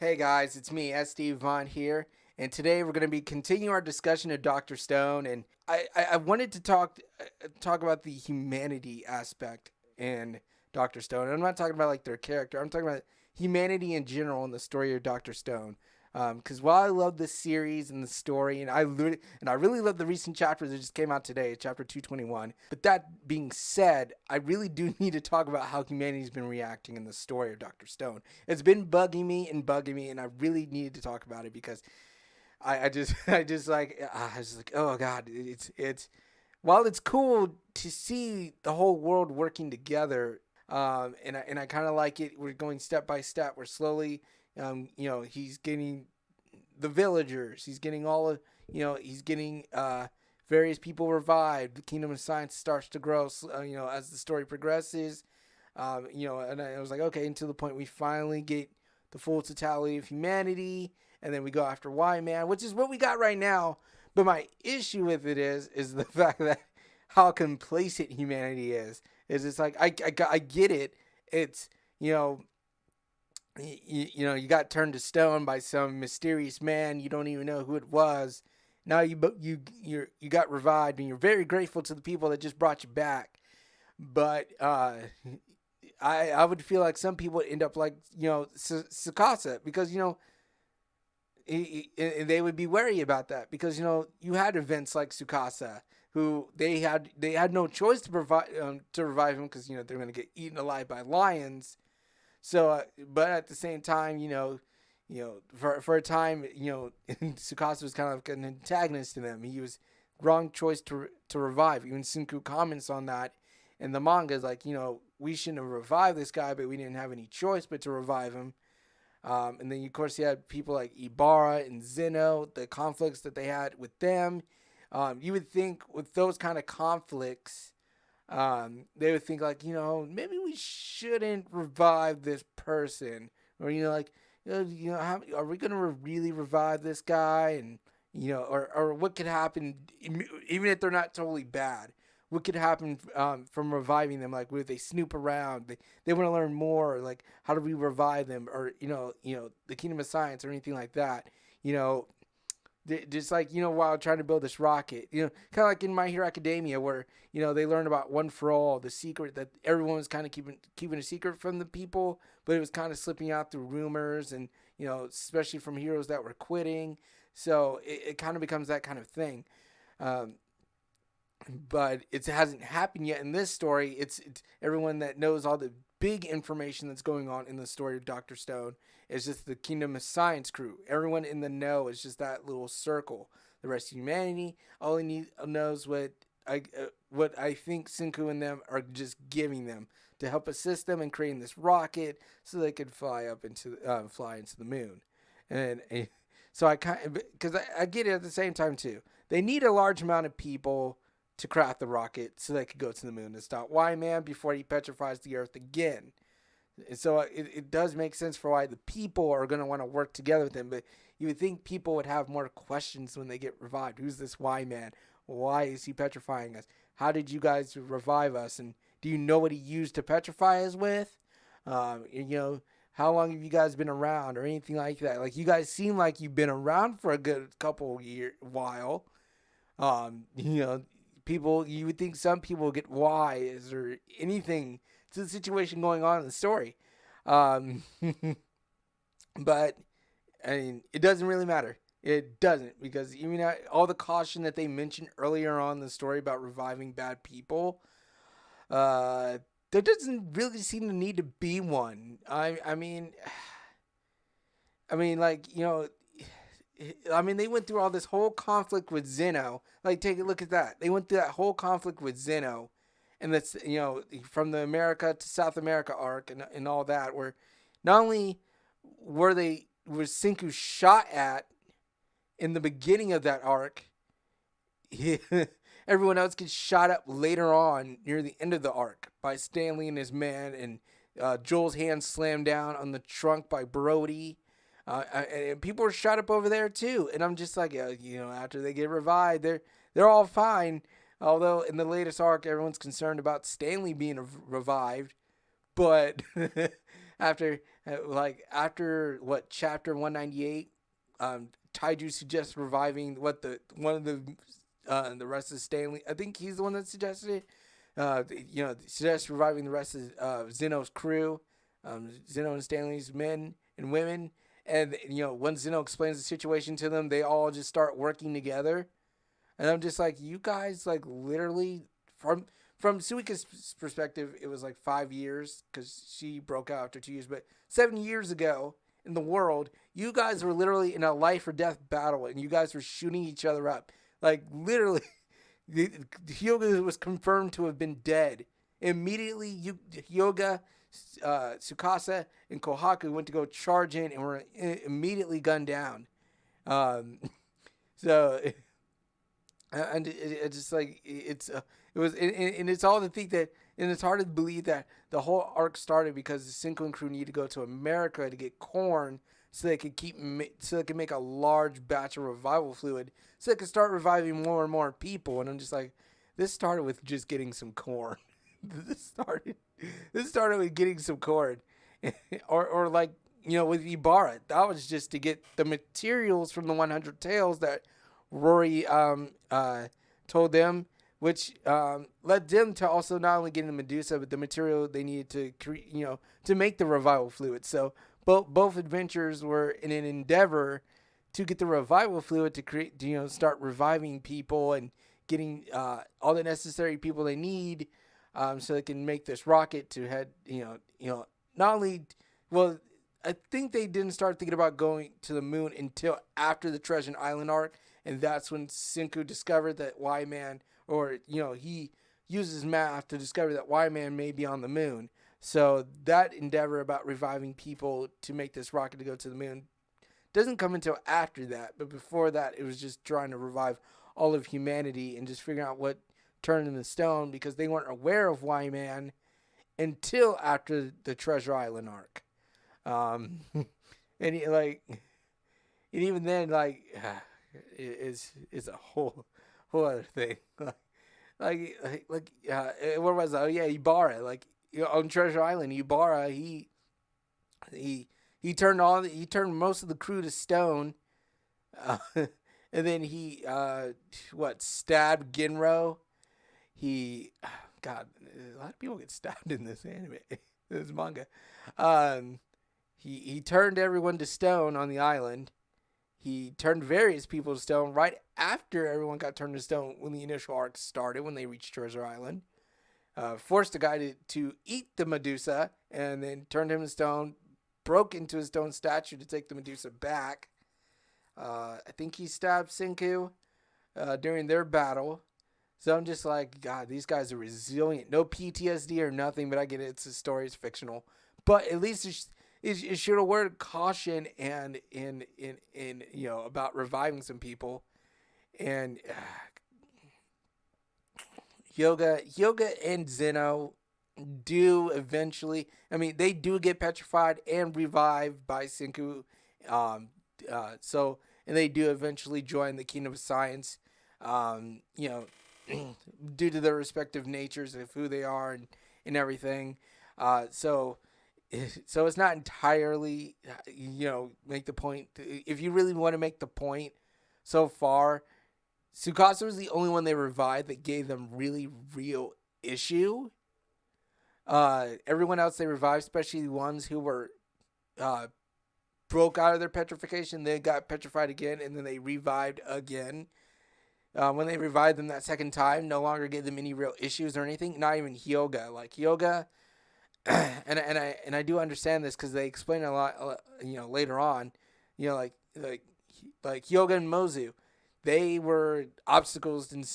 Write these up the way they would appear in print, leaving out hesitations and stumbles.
Hey guys, it's me, SD Vaughn here, and today we're going to be continuing our discussion of Dr. Stone. And I wanted to talk about the humanity aspect in Dr. Stone. And I'm not talking about like their character. I'm talking about humanity in general in the story of Dr. Stone. Because while I love this series and the story, and I really love the recent chapters that just came out today, chapter 221. But that being said, I really do need to talk about how humanity's been reacting in the story of Dr. Stone. It's been bugging me, and I really needed to talk about it because I just I was like, oh god, it's while it's cool to see the whole world working together, and I kind of like it. We're going step by step. We're slowly, he's getting the villagers. He's getting all of, he's getting various people revived. The kingdom of science starts to grow, as the story progresses. And I was like, okay, until the point we finally get the full totality of humanity, and then we go after Y Man, which is what we got right now. But my issue with it is the fact that how complacent humanity is. Is it's like I get it. It's you got turned to stone by some mysterious man. You don't even know who it was. Now you got revived, and you're very grateful to the people that just brought you back. But I would feel like some people would end up like tsukasa, because and they would be wary about that, because you had events like Tsukasa, who they had no choice to revive him, because they're going to get eaten alive by lions. So, but at the same time, for a time, Tsukasa was kind of like an antagonist to them. He was wrong choice to revive. Even Sunku comments on that in the manga. Is like, we shouldn't have revived this guy, but we didn't have any choice but to revive him. And then, of course, you had people like Ibarra and Zeno, the conflicts that they had with them. You would think with those kind of conflicts, they would think like, maybe we shouldn't revive this person, or are we gonna really revive this guy, and or what could happen, even if they're not totally bad. What could happen from reviving them? Like, would they snoop around? They want to learn more. Like, how do we revive them? Or the Kingdom of Science or anything like that. You know, just like while trying to build this rocket, kind of like in My Hero Academia, where they learned about One for All, the secret that everyone was kind of keeping a secret from the people, but it was kind of slipping out through rumors, and especially from heroes that were quitting. So it kind of becomes that kind of thing. um, but it hasn't happened yet in this story. It's everyone that knows all the big information that's going on in the story of Dr. Stone is just the Kingdom of Science crew. Everyone in the know is just that little circle. The rest of humanity only knows what I think Senku and them are just giving them to help assist them in creating this rocket so they could fly into the moon. And so I kind of, because I get it at the same time too. They need a large amount of people to craft the rocket so they could go to the moon and stop Y Man before he petrifies the Earth again. And so it does make sense for why the people are going to want to work together with him. But you would think people would have more questions when they get revived. Who's this Y Man? Why is he petrifying us? How did you guys revive us? And do you know what he used to petrify us with? How long have you guys been around or anything like that? Like, you guys seem like you've been around for a good couple while. You know, people, you would think some people get wise or anything to the situation going on in the story. Um, but I mean, it doesn't really matter. It doesn't, because even all the caution that they mentioned earlier on in the story about reviving bad people, uh, there doesn't really seem to need to be one. I mean, like, they went through all this whole conflict with Zeno. Like, take a look at that. They went through that whole conflict with Zeno, and that's from the America to South America arc, and all that. Where not only was Senku shot at in the beginning of that arc, he, everyone else gets shot up later on near the end of the arc by Stanley and his men, and Joel's hand slammed down on the trunk by Brody. And people were shot up over there too, and I'm just like, after they get revived, they're all fine. Although in the latest arc, everyone's concerned about Stanley being revived, but after after what chapter 198, Taiju suggests reviving what the one of the rest of Stanley. I think he's the one that suggested it. Suggests reviving the rest of Zeno's crew, Zeno and Stanley's men and women. And when Zeno explains the situation to them, they all just start working together. And I'm just like, you guys, like, literally from Suika's perspective, it was like 5 years because she broke out after 2 years. But 7 years ago in the world, you guys were literally in a life or death battle, and you guys were shooting each other up. Like, literally, Hyoga was confirmed to have been dead. Immediately, Hyoga, Tsukasa, and Kohaku went to go charge in and were immediately gunned down. Um, so, and it's just like it was, and it's all to think that, and it's hard to believe that the whole arc started because the Cinco and crew needed to go to America to get corn so they could so they could make a large batch of revival fluid so they could start reviving more and more people. And I'm just like, this started with just getting some corn. This started with getting some corn, or like with Ibarra, that was just to get the materials from the 100 Tales that Rory told them, which led them to also not only getting the Medusa, but the material they needed to make the revival fluid. So both adventures were in an endeavor to get the revival fluid to create, start reviving people and getting all the necessary people they need, so they can make this rocket to head, not only, well, I think they didn't start thinking about going to the moon until after the Treasure Island arc, and that's when Senku discovered that Y-Man, or, he uses math to discover that Y-Man may be on the moon. So that endeavor about reviving people to make this rocket to go to the moon doesn't come until after that. But before that, it was just trying to revive all of humanity and just figuring out what turned them to stone, because they weren't aware of Y-Man until after the Treasure Island arc. And even then, like, is a whole other thing. What was that? Oh yeah, Ibarra. Like, on Treasure Island, Ibarra, he turned most of the crew to stone, and then he stabbed Ginro. God, a lot of people get stabbed in this anime, this manga. He turned everyone to stone on the island. He turned various people to stone right after everyone got turned to stone when the initial arc started, when they reached Treasure Island. Forced the guy to eat the Medusa, and then turned him to stone, broke into a stone statue to take the Medusa back. I think he stabbed Senku during their battle. So I'm just like, God, these guys are resilient. No PTSD or nothing, but I get it. It's a story. It's fictional. But at least it should have word caution and in about reviving some people. And Hyoga and Zeno do eventually, I mean, they do get petrified and revived by Senku. And they do eventually join the Kingdom of Science, due to their respective natures of who they are and everything. So it's not entirely, make the point. If you really want to make the point, so far, Tsukasa was the only one they revived that gave them really real issue. Everyone else they revived, especially the ones who were broke out of their petrification, they got petrified again, and then they revived again. When they revived them that second time, no longer gave them any real issues or anything. Not even Hyoga. Like Hyoga, and I do understand this because they explain a lot, later on. Like Hyoga and Mozu, they were obstacles and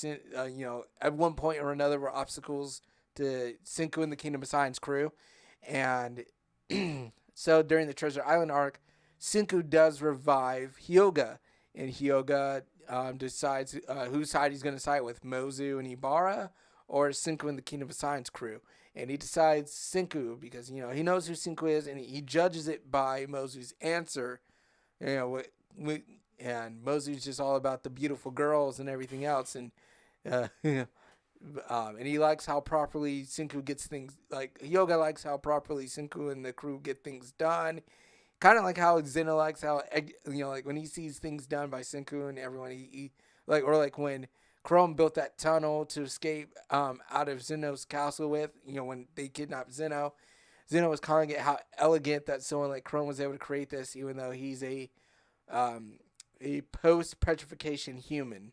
at one point or another were obstacles to Senku and the Kingdom of Science crew, and so during the Treasure Island arc, Senku does revive Hyoga, and Hyoga decides whose side he's going to side with, Mozu and Ibarra or Senku and the Kingdom of Science crew. And he decides Senku because, he knows who Senku is, and he judges it by Mozu's answer. And Mozu's just all about the beautiful girls and everything else. And, And he likes how properly Senku gets things. Like Hyoga likes how properly Senku and the crew get things done. Kind of like how Zeno likes how like when he sees things done by Senku and everyone, he like or like when Chrome built that tunnel to escape out of Zeno's castle with when they kidnapped Zeno. Zeno was calling it how elegant that someone like Chrome was able to create this, even though he's um, a post petrification human.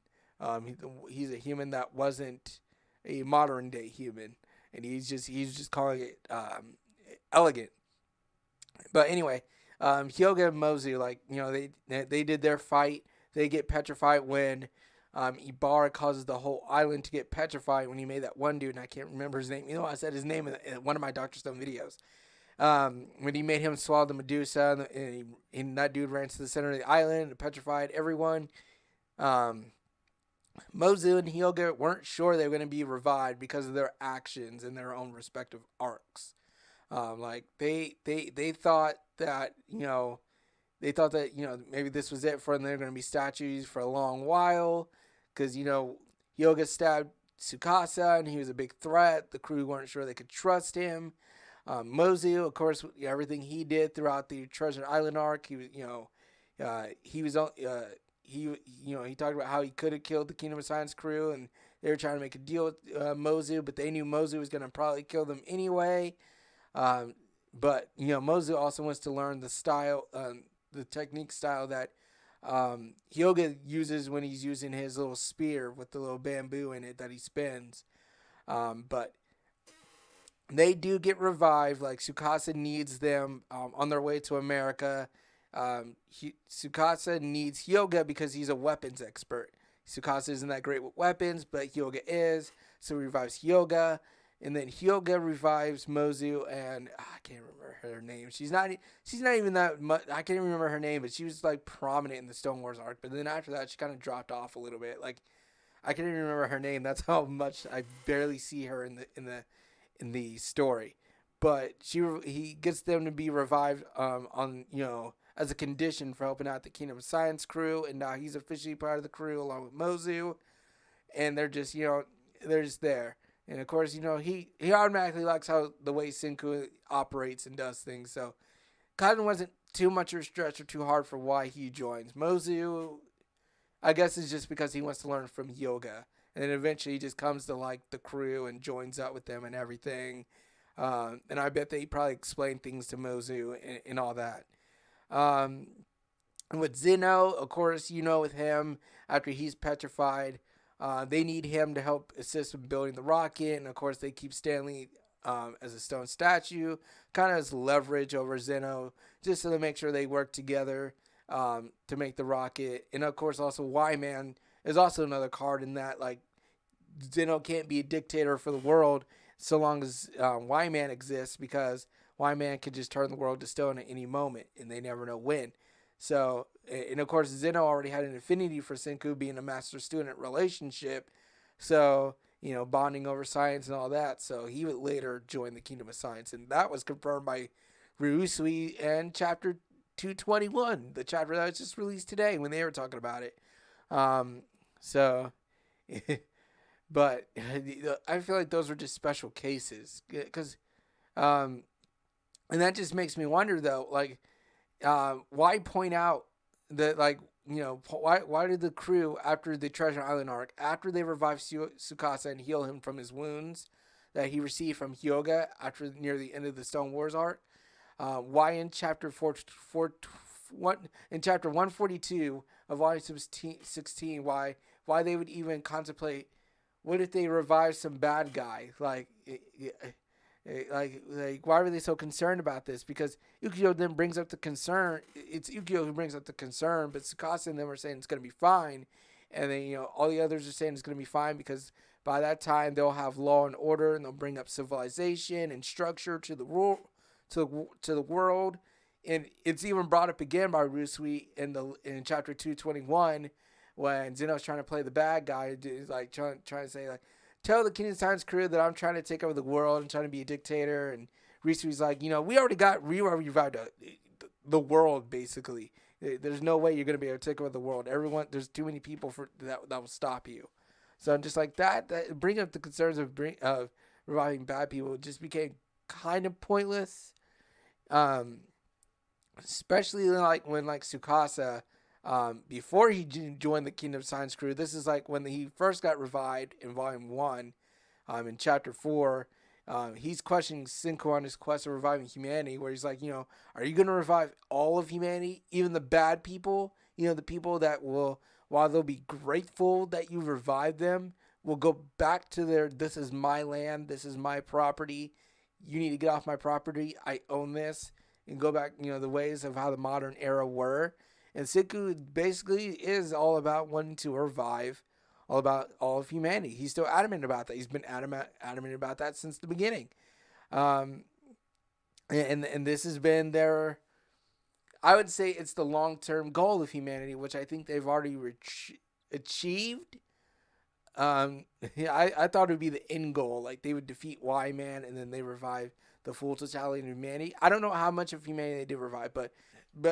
He's a human that wasn't a modern day human, and he's just calling it elegant. But anyway, Hyoga and Mozu, like they did their fight. They get petrified when Ibarra causes the whole island to get petrified when he made that one dude, and I can't remember his name. I said his name in one of my Dr. Stone videos. When he made him swallow the Medusa, and that dude ran to the center of the island and petrified everyone. Mozu and Hyoga weren't sure they were going to be revived because of their actions in their own respective arcs. Like they thought that maybe this was it for them. They're going to be statues for a long while because Hyoga stabbed Tsukasa and he was a big threat. The crew weren't sure they could trust him. Mozu, of course, everything he did throughout the Treasure Island arc, he talked about how he could have killed the Kingdom of Science crew, and they were trying to make a deal with Mozu, but they knew Mozu was going to probably kill them anyway. But Mozu also wants to learn the style, the technique style that Hyoga uses when he's using his little spear with the little bamboo in it that he spins. But they do get revived. Like Tsukasa needs them on their way to America. Tsukasa needs Hyoga because he's a weapons expert. Tsukasa isn't that great with weapons, but Hyoga is, so he revives Hyoga. And then Hyoga revives Mozu, and I can't remember her name. She's not even that much. I can't even remember her name, but she was like prominent in the Stone Wars arc. But then after that, she kind of dropped off a little bit. Like I can't even remember her name. That's how much I barely see her in the story. But he gets them to be revived on as a condition for helping out the Kingdom of Science crew, and now he's officially part of the crew along with Mozu, and they're just they're just there. And of course, he automatically likes how the way Senku operates and does things. So, kind of wasn't too much of a stretch or too hard for why he joins. Mozu, I guess, is just because he wants to learn from Hyoga, and then eventually he just comes to like the crew and joins up with them and everything. And I bet they probably explained things to Mozu and all that. And with Zeno, of course, with him after he's petrified. They need him to help assist in building the rocket, and of course they keep Stanley as a stone statue, kind of as leverage over Zeno, just so to make sure they work together to make the rocket. And of course also Y-Man is also another card in that, like, Zeno can't be a dictator for the world so long as Y-Man exists, because Y-Man can just turn the world to stone at any moment, and they never know when. So, and of course, Zeno already had an affinity for Senku, being a master-student relationship. So, bonding over science and all that. So he would later join the Kingdom of Science. And that was confirmed by Ryusui in Chapter 221, the chapter that was just released today when they were talking about it. But I feel like those were just special cases. And that just makes me wonder, though, like, why point out that, like, why did the crew, after the Treasure Island arc, after they revive Tsukasa and heal him from his wounds that he received from Hyoga after near the end of the Stone Wars arc, why in chapter 142 of volume 16, why they would even contemplate, what if they revive some bad guy, like why were they so concerned about this? Because Ukyo then brings up the concern. It's Ukyo who brings up the concern, but Tsukasa and them are saying it's going to be fine. And then, all the others are saying it's going to be fine because by that time they'll have law and order, and they'll bring up civilization and structure to the world, to the world. And it's even brought up again by Rusui in chapter 221 when Zeno's trying to play the bad guy, like trying to say, like, tell the Kingdom Science crew that I'm trying to take over the world and trying to be a dictator. And Risui's like, we already revived the world, basically. There's no way you're going to be able to take over the world. There's too many people that will stop you. So just like that bring up the concerns of reviving bad people just became kind of pointless. Um, Especially like when like Tsukasa, before he joined the Kingdom Science crew. This is like when he first got revived in Volume 1, in Chapter 4. He's questioning Senku on his quest of reviving humanity, where he's like, are you going to revive all of humanity, even the bad people? The people that will, while they'll be grateful that you revived them, will go back to this is my land, this is my property. You need to get off my property. I own this, and go back, the ways of how the modern era were. And Senku basically is all about wanting to revive all about all of humanity. He's still adamant about that. He's been adamant about that since the beginning. Um, and this has been their, I would say it's the long term goal of humanity, which I think they've already achieved. I thought it would be the end goal, like they would defeat Y Man and then they revive the full totality of humanity. I don't know how much of humanity they did revive, but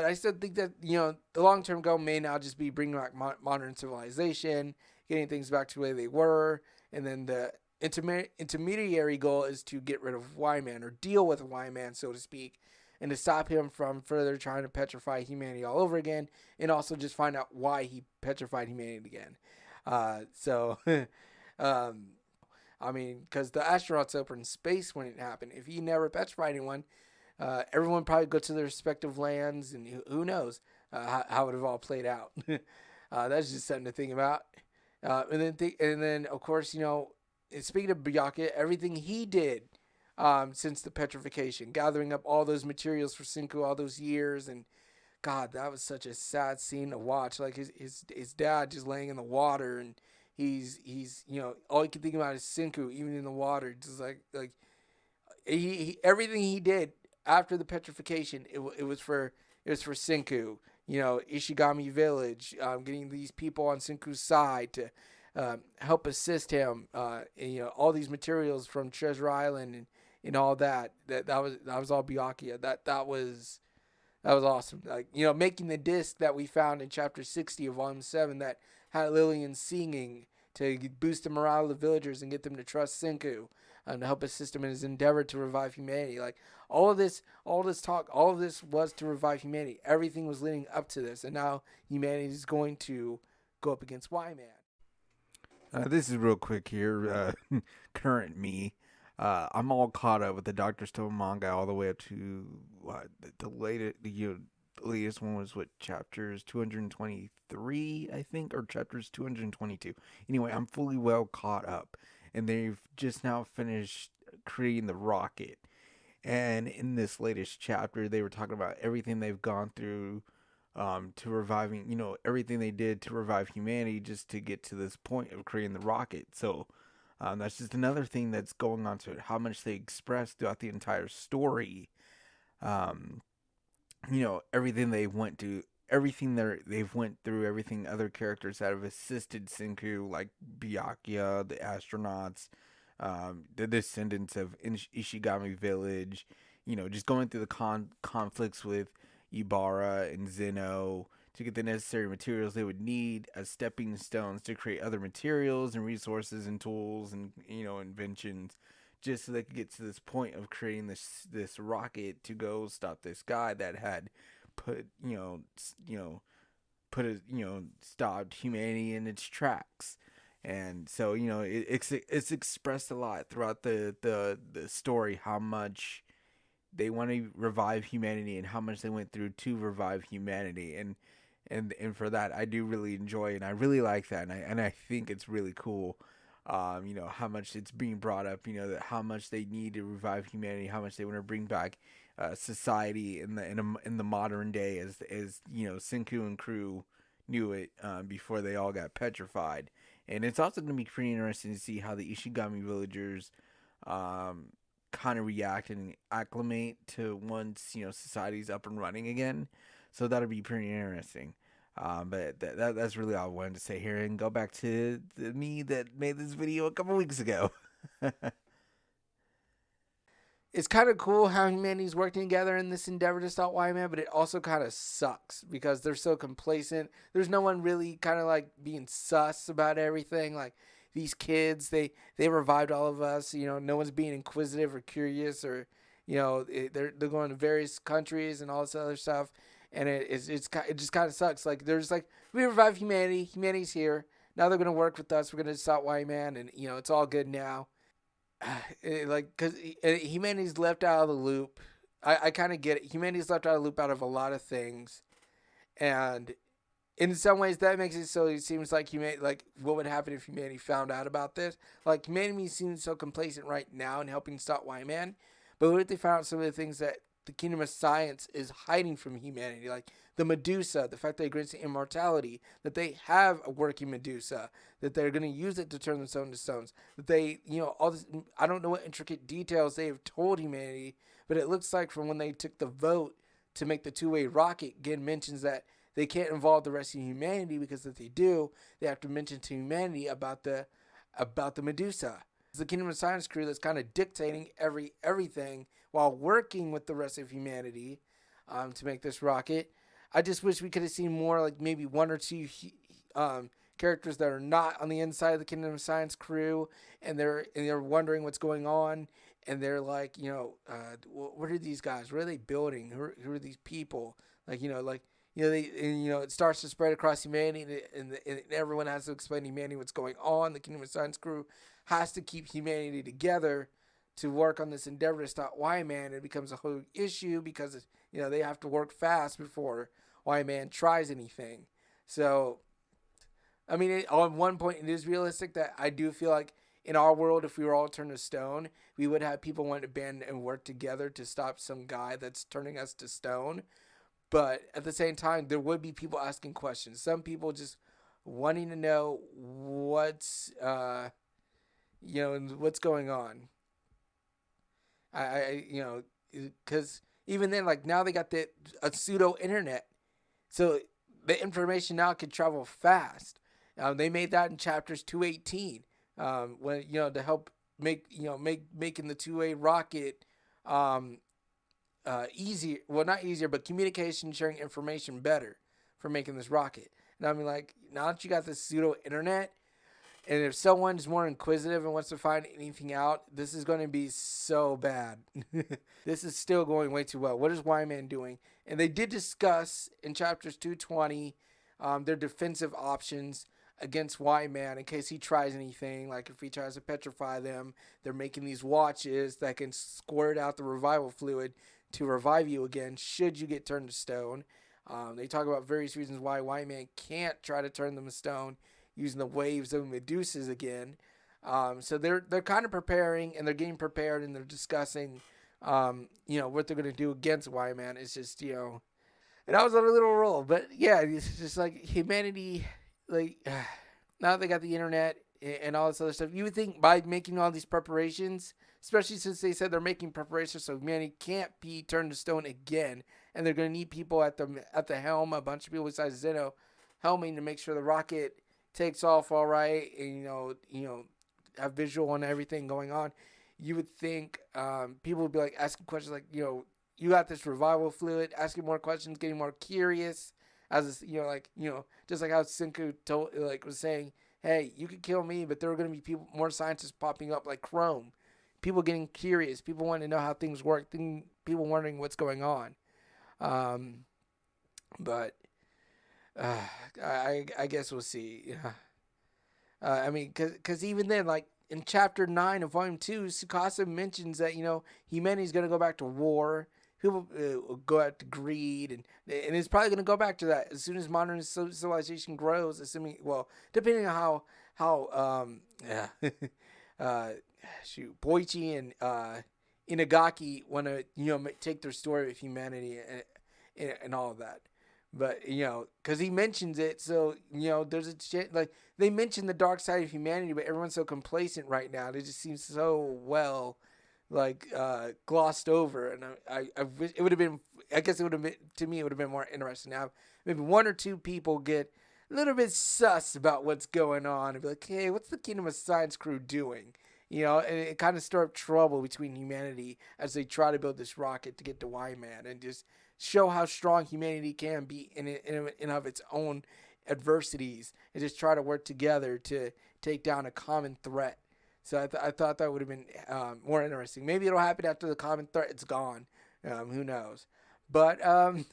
I still think that the long term goal may now just be bringing back modern civilization, getting things back to the way they were, and then the intermediary goal is to get rid of Y Man, or deal with Y Man, so to speak, and to stop him from further trying to petrify humanity all over again, and also just find out why he petrified humanity again. So, I mean, because the astronauts up in space when it happened. If he never petrified anyone, everyone probably go to their respective lands, and who knows how it would have all played out. That's just something to think about. And then of course, speaking of Byakuya, everything he did since the petrification, gathering up all those materials for Senku all those years, and God, that was such a sad scene to watch. Like his dad just laying in the water, and he's all he can think about is Senku, even in the water. Just like he everything he did after the petrification, it was for Senku. Ishigami Village, getting these people on Senku's side to help assist him. And, all these materials from Treasure Island and all that. That was all Byakuya. That was awesome. Like, making the disc that we found in chapter 60 of volume 7 that had Lillian singing to boost the morale of the villagers and get them to trust Senku and to help assist him in his endeavor to revive humanity. Like, all of this talk, all of this was to revive humanity. Everything was leading up to this, and now humanity is going to go up against Y-Man. This is real quick here. Current me. I'm all caught up with the Dr. Stone manga all the way up to the latest. The latest one was chapters 223, I think, or chapters 222. Anyway, I'm fully well caught up, and they've just now finished creating the rocket. And in this latest chapter, they were talking about everything they've gone through to reviving, everything they did to revive humanity just to get to this point of creating the rocket. So that's just another thing that's going on to it, how much they express throughout the entire story. Everything they went to, everything they've went through, everything other characters that have assisted Senku, like Byakuya, the astronauts, the descendants of Ishigami Village, just going through the conflicts with Ibara and Zeno to get the necessary materials they would need as stepping stones to create other materials and resources and tools and inventions, just so they could get to this point of creating this rocket to go stop this guy that had stopped humanity in its tracks. And so it's expressed a lot throughout the story how much they want to revive humanity and how much they went through to revive humanity, and for that I do really enjoy, and I really like that, and I think it's really cool. How much it's being brought up, that how much they need to revive humanity, how much they want to bring back society in the modern day, as Senku and crew knew it before they all got petrified. And it's also going to be pretty interesting to see how the Ishigami villagers kind of react and acclimate to once society's up and running again. So that'll be pretty interesting. But that's really all I wanted to say here, and go back to me that made this video a couple weeks ago. It's kind of cool how humanity's working together in this endeavor to stop Y-Man, but it also kind of sucks because they're so complacent. There's no one really kind of like being sus about everything. Like, these kids, they revived all of us. No one's being inquisitive or curious, or they're going to various countries and all this other stuff, and it just kind of sucks. Like there's like we revived humanity. Humanity's here. Now they're gonna work with us. We're gonna stop white man, and it's all good now. Like because humanity's left out of the loop. I kind of get it. Humanity's left out of the loop out of a lot of things, and in some ways that makes it so it seems like humanity, like what would happen if humanity found out about this. Like humanity seems so complacent right now in helping stop white man, but what if they found out some of the things that the kingdom of science is hiding from humanity, like the Medusa, the fact that it grants immortality, that they have a working Medusa, that they're going to use it to turn the stone to stones, that they, all this. I don't know what intricate details they have told humanity, but it looks like from when they took the vote to make the two-way rocket, again mentions that they can't involve the rest of humanity, because if they do, they have to mention to humanity about the Medusa. It's the Kingdom of Science crew that's kind of dictating everything while working with the rest of humanity to make this rocket. I just wish we could have seen more, like maybe one or two characters that are not on the inside of the Kingdom of Science crew, and they're wondering what's going on, and they're like, what are these guys? What are they building? Who are these people? It starts to spread across humanity, and everyone has to explain to humanity what's going on. The Kingdom of Science crew has to keep humanity together to work on this endeavor to stop Y-Man. It becomes a whole issue because they have to work fast before Y-Man tries anything. So, I mean, on one point, it is realistic that I do feel like in our world, if we were all turned to stone, we would have people want to band and work together to stop some guy that's turning us to stone. But at the same time, there would be people asking questions. Some people just wanting to know what's going on. Because even then, like now they got a pseudo internet, so the information now can travel fast. They made that in chapters 218, when to help making the two-way rocket easier. Well, not easier, but communication, sharing information better for making this rocket. And I mean, like now that you got this pseudo internet, and if someone's more inquisitive and wants to find anything out, this is going to be so bad. This is still going way too well. What is Y-Man doing? And they did discuss in chapters 220 their defensive options against Y-Man in case he tries anything. Like if he tries to petrify them, they're making these watches that can squirt out the revival fluid to revive you again should you get turned to stone. They talk about various reasons why Y-Man can't try to turn them to stone using the waves of Medusas again. So they're kind of preparing, and they're getting prepared, and they're discussing, what they're gonna do against Y-Man. It's just and I was on a little roll, but yeah, it's just like humanity, like now that they got the internet and all this other stuff, you would think by making all these preparations, especially since they said they're making preparations so humanity can't be turned to stone again, and they're gonna need people at the helm, a bunch of people besides Zeno, helming to make sure the rocket takes off all right, and have visual on everything going on. You would think people would be like asking questions like, you got this revival fluid, asking more questions, getting more curious, as just like how Senku was saying, hey, you could kill me, but there are going to be more scientists popping up like Chrome, people getting curious, people wanting to know how things work, people wondering what's going on. But I guess we'll see. Yeah. I mean, because even then, like in chapter 9 of volume 2, Tsukasa mentions that humanity's gonna go back to war. People go out to greed, and it's probably gonna go back to that as soon as modern civilization grows. Assuming, well, depending on how Boichi and Inagaki want to take their story of humanity and all of that. But because he mentions it, so there's a chance. Like they mention the dark side of humanity, but everyone's so complacent right now. It just seems so well, like glossed over. And I wish it would have been. I guess it would have been, to me. It would have been more interesting to have maybe one or two people get a little bit sus about what's going on and be like, hey, what's the Kingdom of Science crew doing? And it kind of stir up trouble between humanity as they try to build this rocket to get to Y-Man, and just show how strong humanity can be in of its own adversities, and just try to work together to take down a common threat. So I thought that would have been more interesting. Maybe it'll happen after the common threat it's gone. Who knows? But I've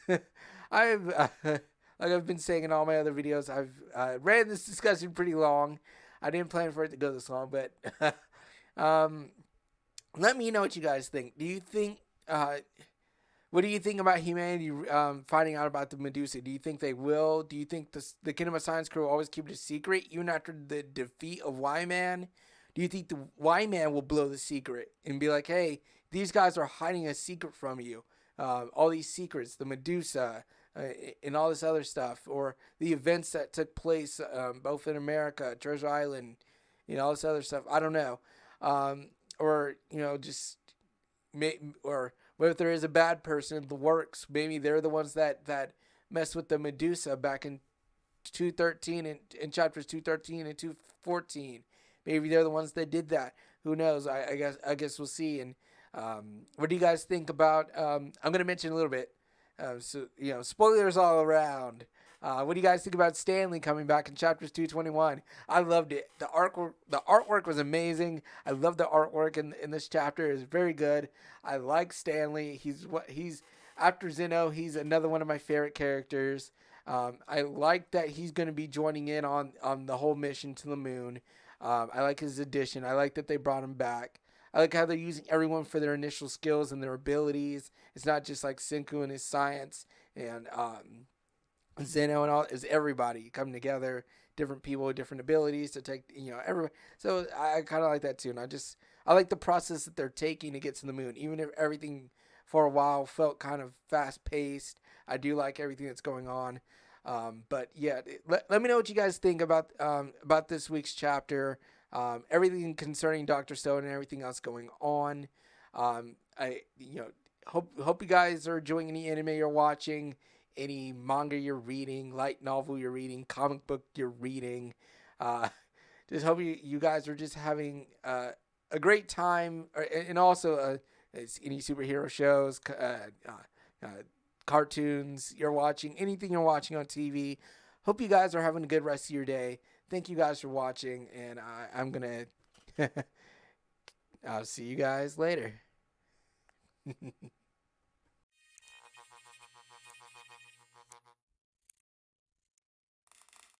like I've been saying in all my other videos, I've ran this discussion pretty long. I didn't plan for it to go this long, but um, let me know what you guys think. Do you think what do you think about humanity finding out about the Medusa? Do you think they will? Do you think the Kingdom of Science crew will always keep it a secret even after the defeat of Y-Man? Do you think the Y-Man will blow the secret and be like, hey, these guys are hiding a secret from you? All these secrets, the Medusa, and all this other stuff, or the events that took place both in America, Treasure Island, all this other stuff. I don't know. Or, just or what if there is a bad person in the works? Maybe they're the ones that messed with the Medusa back in 213 and in chapters 213 and 214. Maybe they're the ones that did that. Who knows? I guess we'll see. And what do you guys think about? I'm gonna mention a little bit. So spoilers all around. What do you guys think about Stanley coming back in chapters 221? I loved it. The artwork was amazing. I love the artwork in this chapter. It's very good. I like Stanley. He's after Zeno. He's another one of my favorite characters. I like that he's going to be joining in on the whole mission to the moon. I like his addition. I like that they brought him back. I like how they're using everyone for their initial skills and their abilities. It's not just like Senku and his science and Zeno and all. Is everybody coming together, different people with different abilities to take everyone. So I kind of like that too, and I like the process that they're taking to get to the moon, even if everything for a while felt kind of fast paced. I do like everything that's going on. But yeah, let me know what you guys think about this week's chapter. Everything concerning Dr. Stone and everything else going on. I hope you guys are enjoying any anime you're watching, any manga you're reading, light novel you're reading, comic book you're reading. Just hope you guys are just having a great time, and also any superhero shows, cartoons you're watching, anything you're watching on TV. Hope you guys are having a good rest of your day. Thank you guys for watching, and I'm gonna I'll see you guys later.